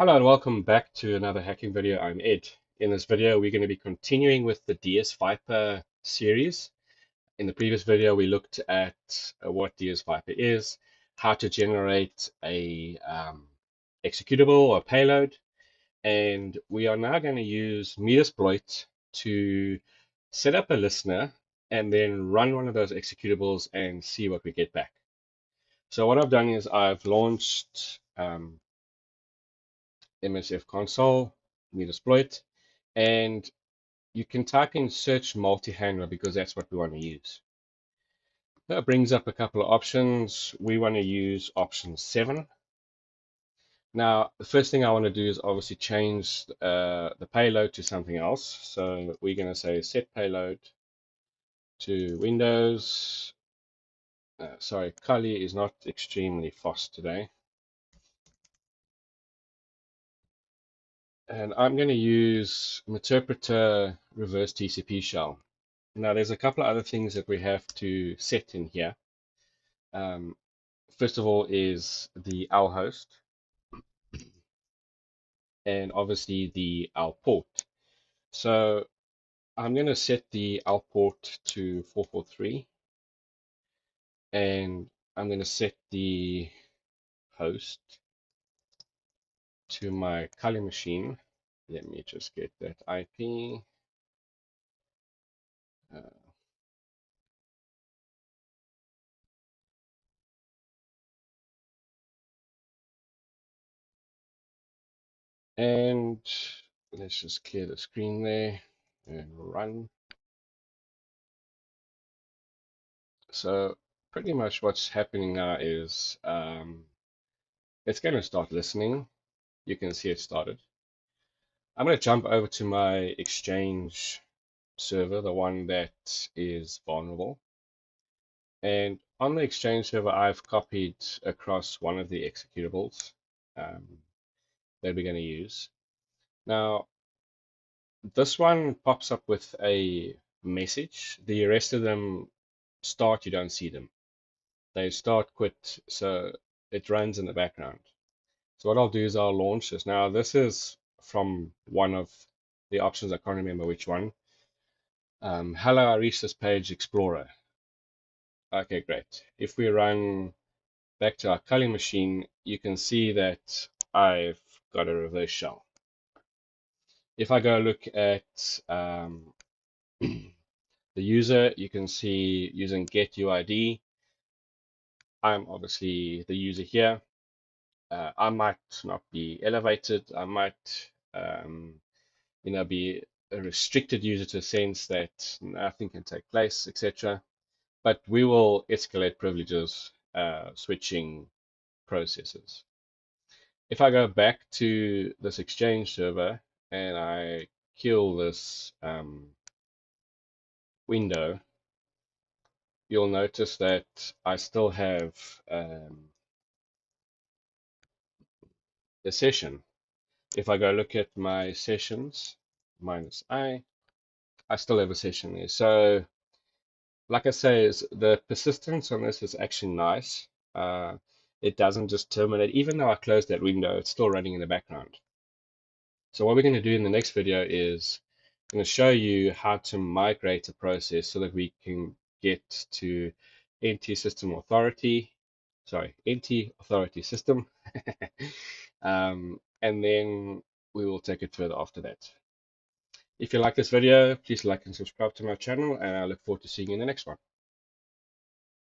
Hello and welcome back to another hacking video. I'm Ed. In this video, we're going to be continuing with the DSViper series. In the previous video, we looked at what DSViper is, how to generate a executable or payload, and we are now going to use Metasploit to set up a listener and then run one of those executables and see what we get back. So what I've done is I've launched Msfconsole, Metasploit, and you can type in search multi-handler because that's what we want to use. That brings up a couple of options. We want to use option 7. Now, the first thing I want to do is obviously change the payload to something else. So we're going to say set payload to Windows. Sorry, Kali is not extremely fast today. And I'm going to use Interpreter reverse TCP shell. Now, there's a couple of other things that we have to set in here. First of all is the L host, and obviously the L port. So I'm going to set the L port to 443, and I'm going to set the host to my Kali machine. Let me just get that IP. And let's just clear the screen there and run. So pretty much what's happening now is it's going to start listening. You can see it started. I'm going to jump over to my Exchange server, the one that is vulnerable. And on the Exchange server, I've copied across one of the executables that we're going to use. Now, this one pops up with a message. The rest of them start, you don't see them. They start, quit, so it runs in the background. So what I'll do is I'll launch this. Now, this is from one of the options. I can't remember which one. Hello, I reached this page, Explorer. Okay, great. If we run back to our culling machine, you can see that I've got a reverse shell. If I go look at the user, you can see using get UID. I'm obviously the user here. I might not be elevated. I might, be a restricted user to a sense that nothing can take place, etc. But we will escalate privileges, switching processes. If I go back to this Exchange server and I kill this window, you'll notice that I still have a session. If I go look at my sessions, -I still have a session there. So, like I say, the persistence on this is actually nice. It doesn't just terminate. Even though I closed that window, it's still running in the background. So what we're going to do in the next video is I'm going to show you how to migrate a process so that we can get to NT system authority, NT authority system, and then we will take it further after that. If you like this video, please like and subscribe to my channel, and I look forward to seeing you in the next one.